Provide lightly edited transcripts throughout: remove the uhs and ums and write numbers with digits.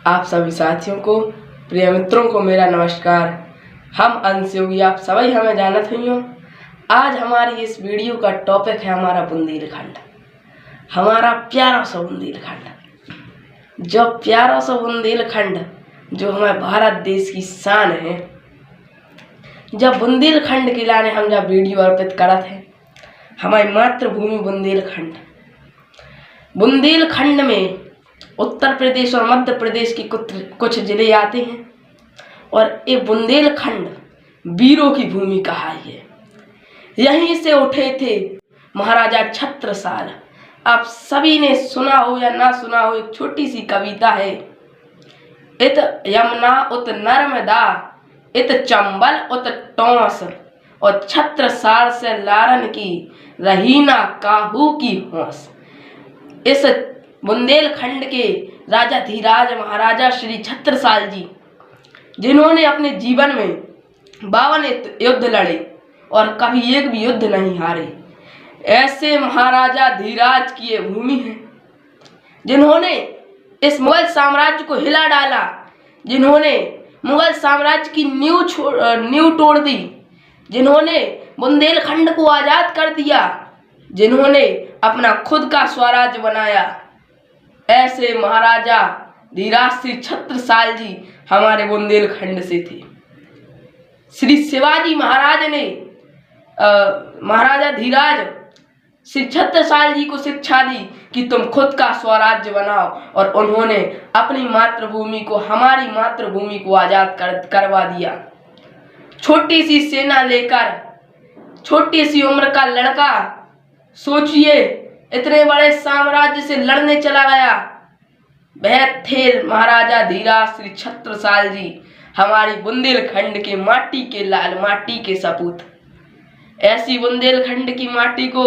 आप सभी साथियोव को, प्रिय मित्रों को मेरा नमस्कार। हम अंश योगी, आप सभी हमें जानत हुइयो। आज हमारी इस वीडियो का टॉपिक है हमारा बुंदेलखंड, हमारा प्यारा सा बुंदेलखंड। जो प्यारा सा बुंदेलखंड जो हमारे भारत देश की शान है। जब बुंदेलखंड के लाने हम जब वीडियो अर्पित करत हैं, हमारी मातृभूमि बुंदेलखंड में उत्तर प्रदेश और मध्य प्रदेश की कुछ जिले आते हैं और ये बुंदेलखंड वीरों की भूमि कहा है। यहीं से उठे थे महाराजा छत्रसाल। आप सभी ने सुना हो या ना सुना हो, एक छोटी सी कविता है। इत यमुना उत नर्मदा, इत चंबल उत टोंस, और छत्रसाल से लारन की रहीना काहू की होंस। इस बुंदेलखंड के राजा धीराज महाराजा श्री छत्रसाल जी, जिन्होंने अपने जीवन में 52 युद्ध लड़े और कभी एक भी युद्ध नहीं हारे, ऐसे महाराजा धीराज की ये भूमि है, जिन्होंने इस मुगल साम्राज्य को हिला डाला, जिन्होंने मुगल साम्राज्य की नींव तोड़ दी, जिन्होंने बुंदेलखंड को आजाद कर दिया, जिन्होंने अपना खुद का स्वराज्य बनाया। ऐसे महाराजा धीराज श्री छत्रसाल जी हमारे बुंदेलखंड से थे। श्री शिवाजी महाराज ने महाराजा धीराज श्री छत्रसाल जी को शिक्षा दी कि तुम खुद का स्वराज्य बनाओ, और उन्होंने अपनी मातृभूमि को, हमारी मातृभूमि को आजाद करवा दिया। छोटी सी सेना लेकर छोटी सी उम्र का लड़का, सोचिए, इतने बड़े साम्राज्य से लड़ने चला गया। वह थे महाराजा धीराज श्री छत्रसाल जी, हमारी बुंदेलखंड के माटी के लाल, माटी के सपूत। ऐसी बुंदेलखंड की माटी को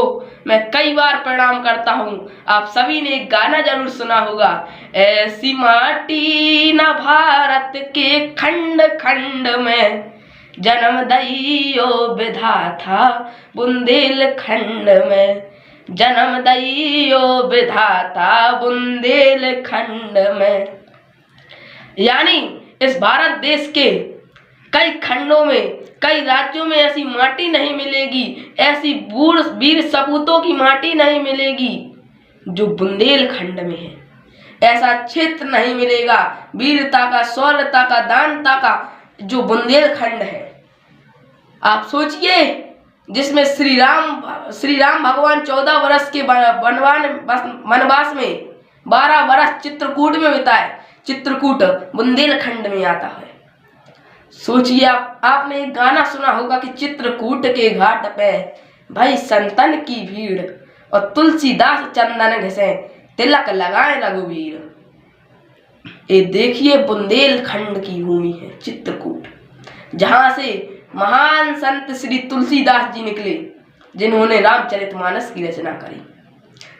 मैं कई बार प्रणाम करता हूँ। आप सभी ने एक गाना जरूर सुना होगा, ऐसी माटी न भारत के खंड खंड में, जन्म दइयो विधाता बुंदेलखंड में, जन्म दइयो विधाता बुंदेलखंड में। यानी इस भारत देश के कई खंडों में, कई राज्यों में ऐसी माटी नहीं मिलेगी, ऐसी वीर सपूतों की माटी नहीं मिलेगी जो बुंदेलखंड में है। ऐसा क्षेत्र नहीं मिलेगा वीरता का, शौर्यता का, दानता का, जो बुंदेलखंड है। आप सोचिए, जिसमें श्री राम भगवान 14 वर्ष के वनवास में 12 वर्ष चित्रकूट में बिताए। चित्रकूट बुंदेलखंड में आता है। सोचिए, आपने एक गाना सुना होगा कि चित्रकूट के घाट पे भाई संतन की भीड़, और तुलसीदास चंदन घसे तिलक लगाए रघुवीर। ये देखिए बुंदेलखंड की भूमि है चित्रकूट, जहां से महान संत श्री तुलसीदास जी निकले, जिन्होंने रामचरितमानस की रचना करी,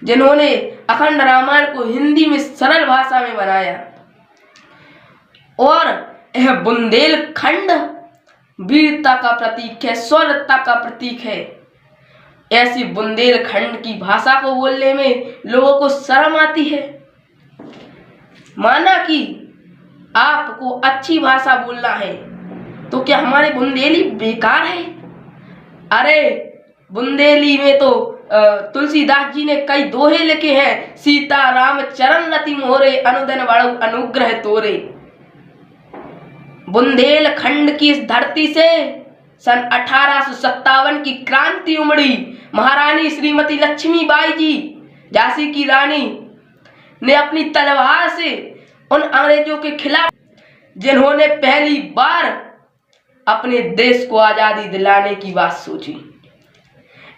जिन्होंने अखंड रामायण को हिंदी में सरल भाषा में बनाया। और यह बुंदेलखंड वीरता का प्रतीक है, शौर्यता का प्रतीक है। ऐसी बुंदेलखंड की भाषा को बोलने में लोगों को शर्म आती है। माना कि आपको अच्छी भाषा बोलना है, तो क्या हमारे बुंदेली बेकार है? अरे बुंदेली में तो तुलसीदास जी ने कई दोहे लिखे हैं, सीता राम चरण रति मोरे, अनुदिन बड़ो अनुग्रह तोरे। बुंदेलखंड की इस धरती से सन 1857 की क्रांति उमड़ी। महारानी श्रीमती लक्ष्मीबाई जी, झांसी की रानी, ने अपनी तलवार से उन अंग्रेजों के खिलाफ, जिन्होंने पहली बार अपने देश को आजादी दिलाने की बात सोची।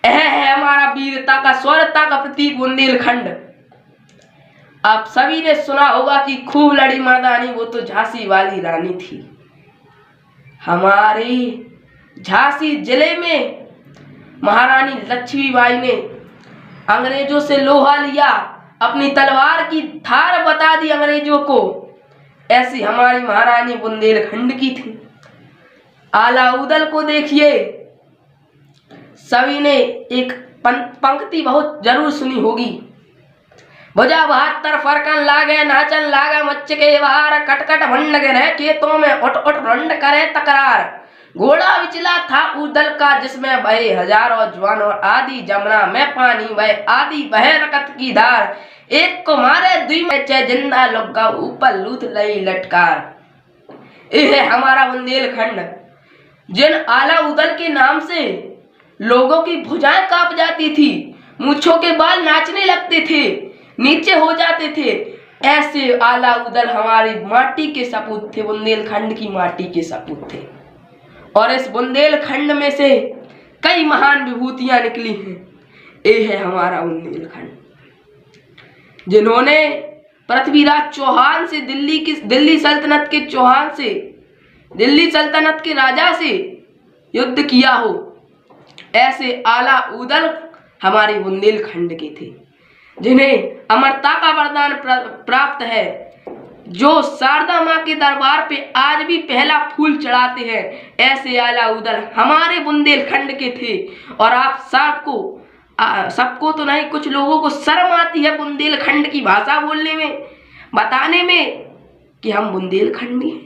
यह है हमारा वीरता का, शौर्यता का प्रतीक बुंदेलखंड। आप सभी ने सुना होगा कि खूब लड़ी मर्दानी, वो तो झांसी वाली रानी थी। हमारे झांसी जिले में महारानी लक्ष्मीबाई ने अंग्रेजों से लोहा लिया, अपनी तलवार की धार बता दी अंग्रेजों को। ऐसी हमारी महारानी बुंदेलखंड की थी। अलाउद्दीन को देखिए, सभी ने एक पंक्ति बहुत जरूर सुनी होगी, भुजा 72 फरकन लागे नाचन लागे मच्छ के बाहर कटकट भंड गिरे खेतों में उठ उठ रंड करे तकरार। घोड़ा विचला था उदल का जिसमें बहे हजारों जवान और आदि जमुना में पानी बहे आदि बहे रकत की धार। एक को मारे दुई में चे जिंदा लुग्गा ऊपर लूट लई लटकार। ये है हमारा बुंदेलखंड। जिन आला उदल के नाम से लोगों की भुजाएं कांप जाती थी, मूंछों के बाल नाचने लगते थे, नीचे हो जाते थे, ऐसे आला उदल हमारी माटी के सपूत थे, बुंदेलखंड की माटी के सपूत थे। और इस बुंदेलखंड में से कई महान विभूतियां निकली हैं। ये है हमारा बुंदेलखंड, जिन्होंने पृथ्वीराज चौहान से दिल्ली सल्तनत के चौहान से दिल्ली सल्तनत के राजा से युद्ध किया हो, ऐसे आला उदल हमारे बुंदेलखंड के थे, जिन्हें अमरता का वरदान प्राप्त है, जो शारदा माँ के दरबार पे आज भी पहला फूल चढ़ाते हैं। ऐसे आला उदल हमारे बुंदेलखंड के थे। और आप सबको तो नहीं, कुछ लोगों को शर्म आती है बुंदेलखंड की भाषा बोलने में, बताने में कि हम बुंदेलखंडी हैं।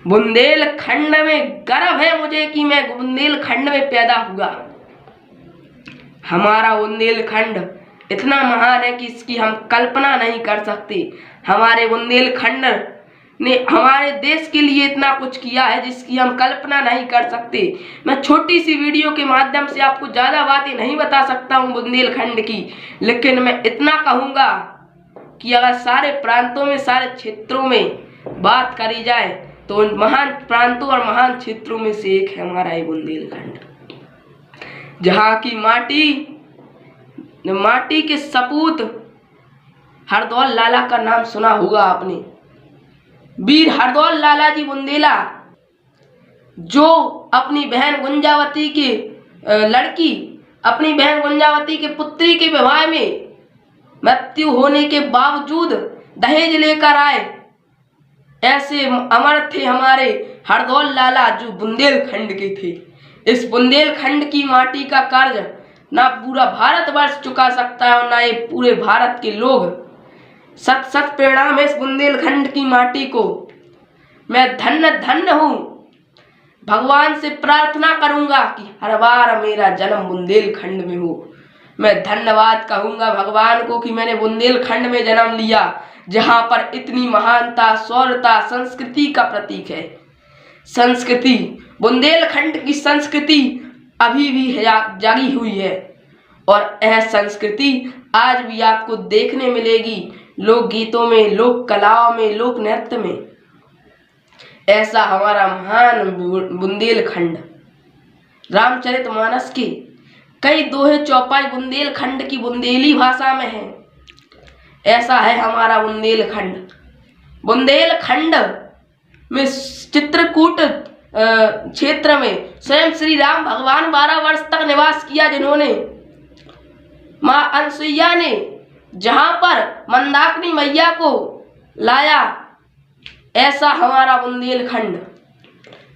बुंदेलखंड में गर्व है मुझे कि मैं बुंदेलखंड में पैदा हुआ। हमारा बुंदेलखंड इतना महान है कि इसकी हम कल्पना नहीं कर सकते। हमारे बुंदेलखंड ने हमारे देश के लिए इतना कुछ किया है जिसकी हम कल्पना नहीं कर सकते। मैं छोटी सी वीडियो के माध्यम से आपको ज़्यादा बातें नहीं बता सकता हूँ बुंदेलखंड की, लेकिन मैं इतना कहूँगा कि अगर सारे प्रांतों में, सारे क्षेत्रों में बात करी जाए तो उन महान प्रांतों और महान क्षेत्रों में से एक है हमारा ये बुंदेलखंड, जहाँ की माटी के सपूत हरदौल लाला का नाम सुना होगा आपने। वीर हरदौल लाला जी बुंदेला, जो अपनी बहन गुंजावती की अपनी बहन गुंजावती के पुत्री के विवाह में मृत्यु होने के बावजूद दहेज लेकर आए, ऐसे अमर थे हमारे हरदौल लाला जो बुंदेलखंड के थे। इस बुंदेलखंड की माटी का कर्ज ना पूरा भारतवर्ष चुका सकता है और ना ये पूरे भारत के लोग। सत सत प्रणाम है इस बुंदेलखंड की माटी को। मैं धन्य धन्य हूँ। भगवान से प्रार्थना करूंगा कि हर बार मेरा जन्म बुंदेलखंड में हो। मैं धन्यवाद कहूंगा भगवान को कि मैंने बुंदेलखंड में जन्म लिया, जहां पर इतनी महानता, शौर्यता, संस्कृति का प्रतीक है। संस्कृति, बुंदेलखंड की संस्कृति अभी भी जागी हुई है और यह संस्कृति आज भी आपको देखने मिलेगी लोक गीतों में, लोक कलाओं में, लोक नृत्य में। ऐसा हमारा महान बुंदेलखंड। रामचरितमानस के कई दोहे चौपाई बुंदेलखंड की बुंदेली भाषा में है। ऐसा है हमारा बुंदेलखंड। बुंदेलखंड में चित्रकूट क्षेत्र में स्वयं श्री राम भगवान 12 वर्ष तक निवास किया, जिन्होंने माँ अनसुईया ने जहाँ पर मंदाकिनी मैया को लाया। ऐसा हमारा बुंदेलखंड।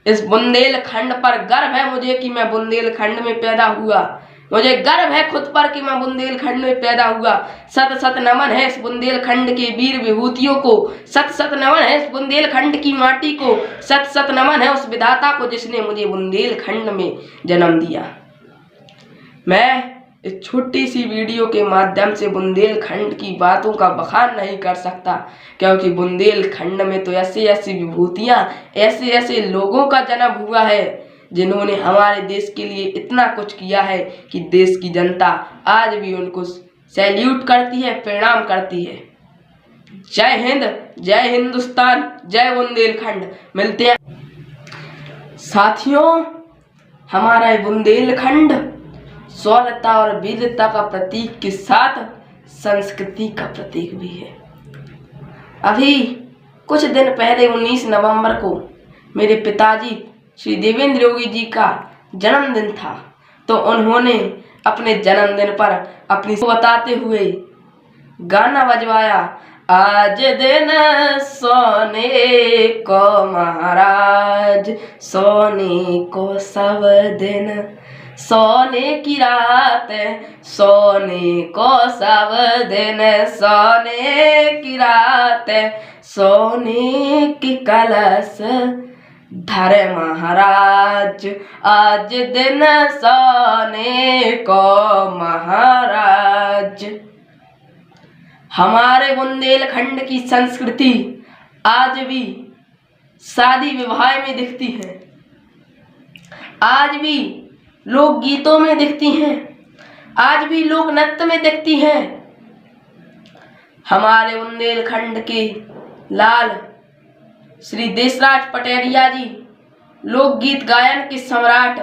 इस बुंदेलखंड पर गर्व है मुझे कि मैं बुंदेलखंड में पैदा हुआ। मुझे गर्व है खुद पर कि मैं बुंदेलखंड में पैदा हुआ। सत सत नमन है इस बुंदेलखंड के वीर विभूतियों को। सत सत नमन है इस बुंदेलखंड की माटी को। सत सत नमन है उस विधाता को जिसने मुझे बुंदेलखंड में जन्म दिया। मैं इस छोटी सी वीडियो के माध्यम से बुंदेलखंड की बातों का बखान नहीं कर सकता, क्योंकि बुंदेलखंड में तो ऐसी ऐसी विभूतियाँ, ऐसे ऐसे लोगों का जन्म हुआ है जिन्होंने हमारे देश के लिए इतना कुछ किया है कि देश की जनता आज भी उनको सैल्यूट करती है, प्रणाम करती है। जय हिंद, जय हिंदुस्तान, जय बुंदेलखंड। मिलते हैं साथियों। हमारा ये बुंदेलखंड शौर्यता और वीरता का प्रतीक के साथ संस्कृति का प्रतीक भी है। अभी कुछ दिन पहले 19 नवंबर को मेरे पिताजी श्री देवेंद्र योगी जी का जन्मदिन था, तो उन्होंने अपने जन्मदिन पर अपनी बताते हुए गाना बजवाया। आज दिन सोने को महाराज, सोने को सब दिन सोने की रात सोने को सब दिन, सोने की रात सोने की कलश धरे महाराज, आज दिन सोने को महाराज। हमारे बुंदेलखंड की संस्कृति आज भी शादी विवाह में दिखती है, आज भी लोक गीतों में दिखती हैं, आज भी लोक नृत्य में दिखती हैं। हमारे बुंदेलखंड के लाल श्री देशराज पटेरिया जी लोकगीत गायन के सम्राट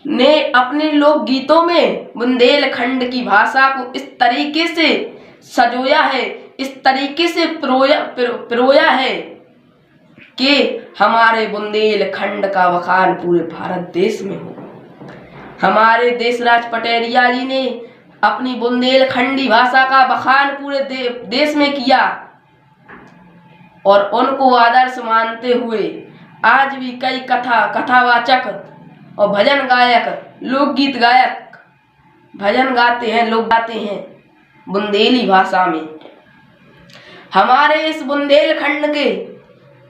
ने अपने लोकगीतों में बुंदेलखंड की भाषा को इस तरीके से सजोया है, इस तरीके से पिरोया है कि हमारे बुंदेलखंड का बखान पूरे भारत देश में हो। हमारे देशराज पटेरिया जी ने अपनी बुंदेलखंडी भाषा का बखान पूरे देश में किया और उनको आदर्श मानते हुए आज भी कई कथावाचक और भजन गायक, लोकगीत गायक भजन गाते हैं, लोग गाते हैं बुंदेली भाषा में। हमारे इस बुंदेलखंड के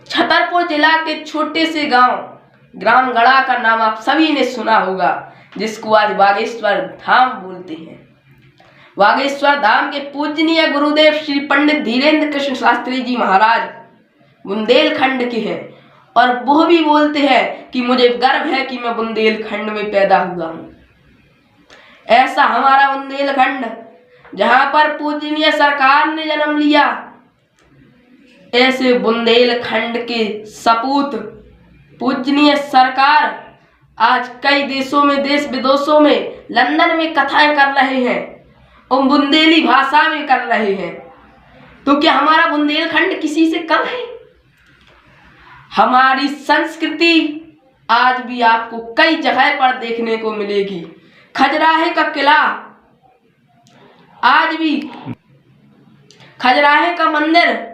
छतरपुर जिला के छोटे से ग्राम गड़ा का नाम आप सभी ने सुना होगा, जिसको आज बागेश्वर धाम बोलते हैं। बागेश्वर धाम के पूजनीय गुरुदेव श्री पंडित धीरेन्द्र कृष्ण शास्त्री जी महाराज बुंदेलखंड के हैं और वो भी बोलते हैं कि मुझे गर्व है कि मैं बुंदेलखंड में पैदा हुआ हूँ। ऐसा हमारा बुंदेलखंड जहाँ पर पूजनीय सरकार ने जन्म लिया, ऐसे बुंदेलखंड के सपूत पूजनीय सरकार आज कई देशों में, देश विदेशों में, लंदन में कथाएं कर रहे हैं और बुंदेली भाषा में कर रहे हैं। तो क्या हमारा बुंदेलखंड किसी से कम है? हमारी संस्कृति आज भी आपको कई जगह पर देखने को मिलेगी। खजुराहे का किला आज भी, खजुराहे का मंदिर,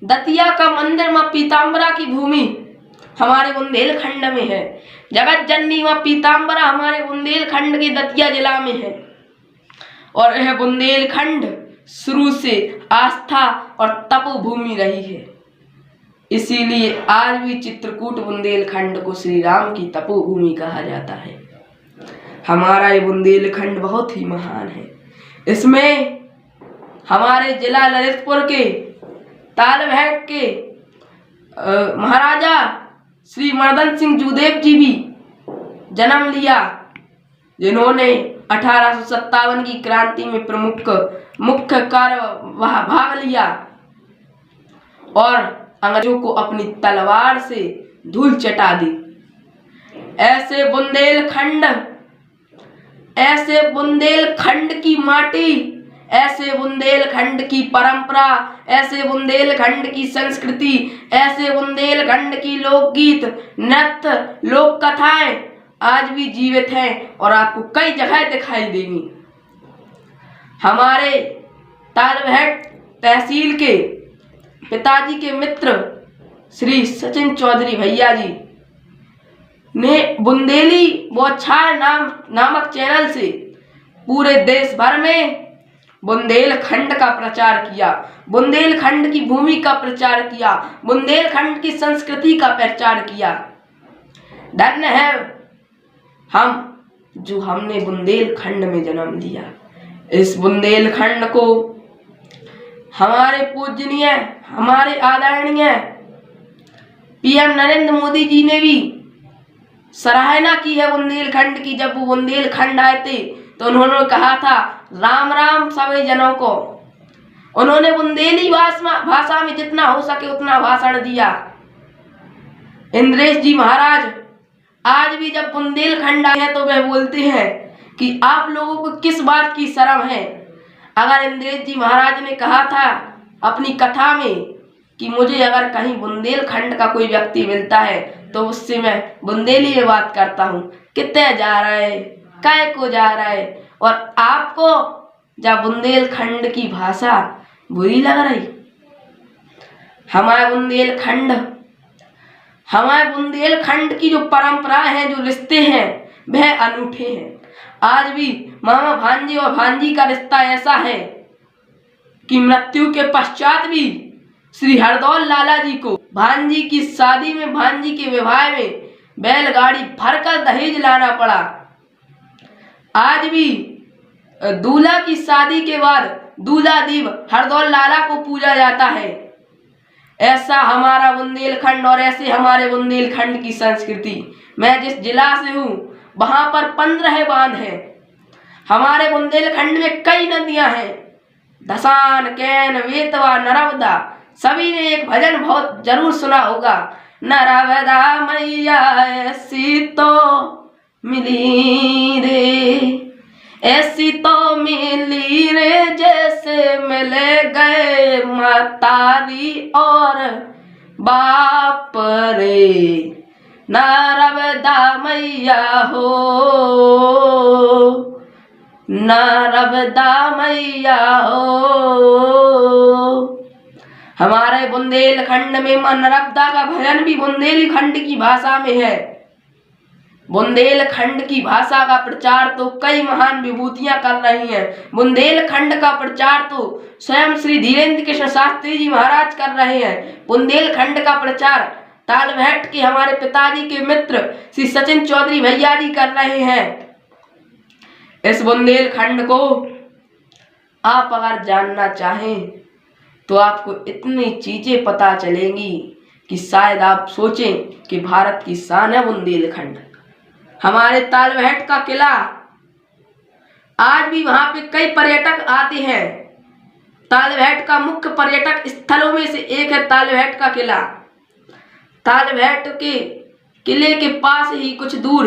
दतिया का मंदिर मां पीताम्बरा की भूमि हमारे बुंदेलखंड में है। जगत जननी मां पीताम्बरा हमारे बुंदेलखंड के दतिया जिला में है और यह बुंदेलखंड शुरू से आस्था और तपोभूमि रही है। इसीलिए आज भी चित्रकूट बुंदेलखंड को श्री राम की तपोभूमि कहा जाता है। हमारा ये बुंदेलखंड बहुत ही महान है। इसमें हमारे जिला ललितपुर के तालबेहट के महाराजा श्री मर्दन सिंह जूदेव जी भी जन्म लिया, जिन्होंने 1857 की क्रांति में मुख्य कार्य भाग लिया और अंग्रेजों को अपनी तलवार से धूल चटा दी। ऐसे बुंदेलखंड की माटी, ऐसे बुंदेलखंड की परंपरा, ऐसे बुंदेलखंड की संस्कृति, ऐसे बुंदेलखंड की लोकगीत, नृत्य, लोक कथाएं आज भी जीवित हैं और आपको कई जगह दिखाई देंगी। हमारे तालबेहट तहसील के पिताजी के मित्र श्री सचिन चौधरी भैया जी ने बुंदेली बौछार नामक चैनल से पूरे देश भर में बुंदेलखंड का प्रचार किया, बुंदेलखंड की भूमि का प्रचार किया, बुंदेलखंड की संस्कृति का प्रचार किया। धन्य है हमने बुंदेलखंड में जन्म लिया। इस बुंदेलखंड को हमारे पूजनीय, हमारे आदरणीय पीएम नरेंद्र मोदी जी ने भी सराहना की है बुंदेलखंड की। जब वो बुंदेलखंड आए थे तो उन्होंने कहा था राम राम सभी जनों को। उन्होंने बुंदेली भाषा में जितना हो सके उतना भाषण दिया। इंद्रेश जी महाराज आज भी जब बुंदेलखंड आए हैं तो वह बोलते हैं कि आप लोगों को किस बात की शर्म है। अगर इंद्रेश जी महाराज ने कहा था अपनी कथा में कि मुझे अगर कहीं बुंदेलखंड का कोई व्यक्ति मिलता है तो उससे मैं बुंदेली में बात करता हूँ, कितने जा रहा है, काय को जा रहा है, और आपको जब बुंदेलखंड की भाषा बुरी लग रही। हमारे बुंदेलखंड की जो परंपरा है, जो रिश्ते हैं, वह अनूठे हैं। आज भी मामा भांजे और भांजी का रिश्ता ऐसा है कि मृत्यु के पश्चात भी श्री हरदौल लाला जी को भांजी की शादी में, भांजी के विवाह में बैलगाड़ी भरकर दहेज लाना पड़ा। आज भी दूल्हा की शादी के बाद दूल्हा दीव हरदौल लाला को पूजा जाता है। ऐसा हमारा बुंदेलखंड और ऐसे हमारे बुंदेलखंड की संस्कृति। मैं जिस जिला से हूँ वहां पर 15 बांध हैं। हमारे बुंदेलखंड में कई नदियां हैं, धसान, कैन, बेतवा, नर्मदा। सभी ने एक भजन बहुत जरूर सुना होगा, नर्मदा मैया ऐसी तो मिली रे, ऐसी तो मिली रे जैसे मिले गए मतारी और बाप रे, नर्मदा मैया हो, नर्मदा मैया हो। हमारे बुंदेलखंड में नर्मदा का भजन भी बुंदेलखंड की भाषा में है। बुंदेलखंड की भाषा का प्रचार तो कई महान विभूतियां कर रही हैं। बुंदेलखंड का प्रचार तो स्वयं श्री धीरेन्द्र कृष्ण शास्त्री जी महाराज कर रहे हैं। बुंदेलखंड का प्रचार तालबेहट के हमारे पिताजी के मित्र श्री सचिन चौधरी भैया जी कर रहे हैं। इस बुंदेलखंड को आप अगर जानना चाहें तो आपको इतनी चीजें पता चलेंगी कि शायद आप सोचें कि भारत की शान है बुंदेलखंड। हमारे तालबेहट का किला, आज भी वहां पे कई पर्यटक आते हैं। तालबेहट का मुख्य पर्यटक स्थलों में से एक है तालबेहट का किला। तालबेहट के किले के पास ही कुछ दूर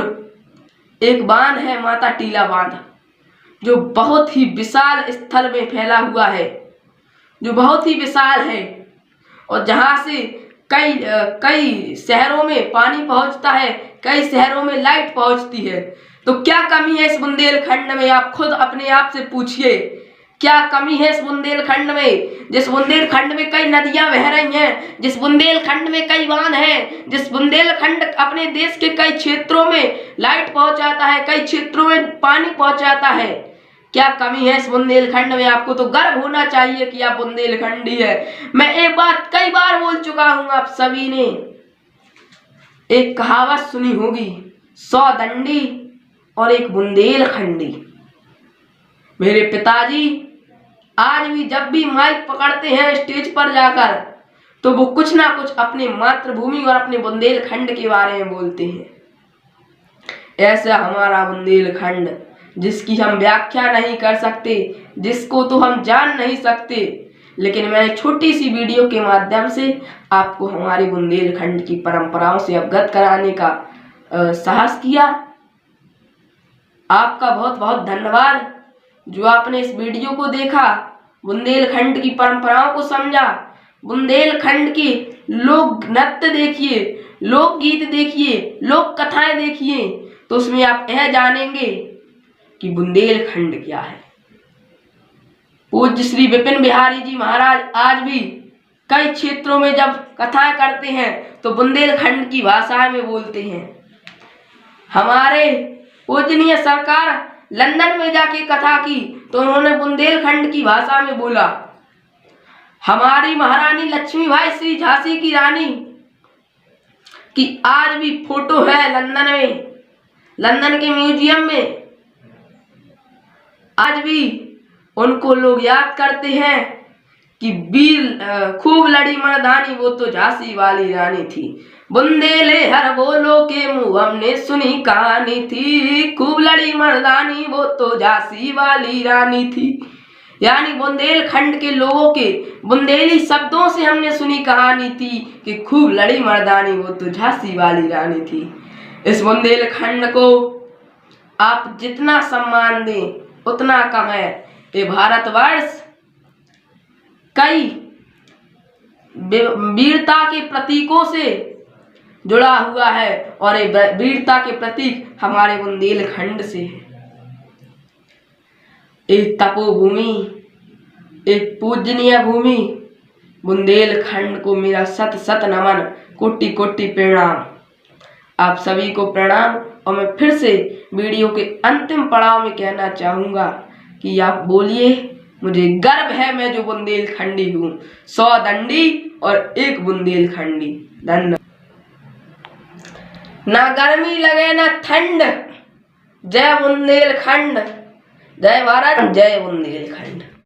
एक बांध है, माता टीला बांध, जो बहुत ही विशाल स्थल में फैला हुआ है, जो बहुत ही विशाल है और जहां से कई शहरों में पानी पहुंचता है, कई शहरों में लाइट पहुंचती है। तो क्या कमी है इस बुंदेलखंड में? आप खुद अपने आप से पूछिए, क्या कमी है इस बुंदेलखंड में? जिस बुंदेलखंड में कई नदियां बह रही हैं, जिस बुंदेलखंड में कई बांध हैं, जिस बुंदेलखंड अपने देश के कई क्षेत्रों में लाइट पहुंचाता है, कई क्षेत्रों में पानी पहुंचाता है, क्या कमी है इस बुंदेलखंड में? आपको तो गर्व होना चाहिए कि आप बुंदेलखंडी है। मैं एक बात कई बार बोल चुका हूं, आप सभी ने एक कहावत सुनी होगी, 100 दंडी और एक बुंदेलखंडी। मेरे पिताजी आज भी जब भी माइक पकड़ते हैं स्टेज पर जाकर, तो वो कुछ ना कुछ अपने मातृभूमि और अपने बुंदेलखंड के बारे में बोलते हैं। ऐसा हमारा बुंदेलखंड, जिसकी हम व्याख्या नहीं कर सकते, जिसको तो हम जान नहीं सकते, लेकिन मैंने छोटी सी वीडियो के माध्यम से आपको हमारे बुंदेलखंड की परंपराओं से अवगत कराने का साहस किया। आपका बहुत बहुत धन्यवाद जो आपने इस वीडियो को देखा, बुंदेलखंड की परंपराओं को समझा, बुंदेलखंड की लोक नृत्य देखिए, लोकगीत देखिए, लोक कथाएं देखिए, तो उसमें आप यह जानेंगे कि बुंदेलखंड क्या है। पूज्य श्री विपिन बिहारी जी महाराज आज भी कई क्षेत्रों में जब कथाएं करते हैं तो बुंदेलखंड की भाषा में बोलते हैं। हमारे पूजनीय सरकार लंदन में जाके कथा की तो उन्होंने बुंदेलखंड की भाषा में बोला। हमारी महारानी लक्ष्मीबाई श्री झांसी की रानी की आज भी फोटो है लंदन में, लंदन के म्यूजियम में। आज भी उनको लोग याद करते हैं कि वीर खूब लड़ी मर्दानी वो तो झांसी वाली रानी थी। बुंदेले हर बोलो के मुँह हमने सुनी कहानी थी, खूब लड़ी मर्दानी वो तो झांसी वाली रानी थी। यानी बुंदेलखंड के लोगों के बुंदेली शब्दों से हमने सुनी कहानी थी कि खूब लड़ी मर्दानी वो तो झांसी वाली रानी थी। इस बुंदेलखंड को आप जितना सम्मान दें उतना कम है। ये भारतवर्ष कई वीरता के प्रतीकों से जुड़ा हुआ है और ये वीरता के प्रतीक हमारे बुंदेलखंड से है। एक तपोभूमि, एक पूजनीय भूमि बुंदेलखंड को मेरा सत सत नमन, कोटि कोटि प्रणाम। आप सभी को प्रणाम। और मैं फिर से वीडियो के अंतिम पड़ाव में कहना चाहूँगा कि आप बोलिए, मुझे गर्व है मैं जो बुंदेलखंडी हूँ, 100 दंडी और 1 बुंदेलखंडी। धन्यवाद। ना गर्मी लगे ना ठंड, जय बुंदेलखंड, जय भारत, जय बुंदेलखंड।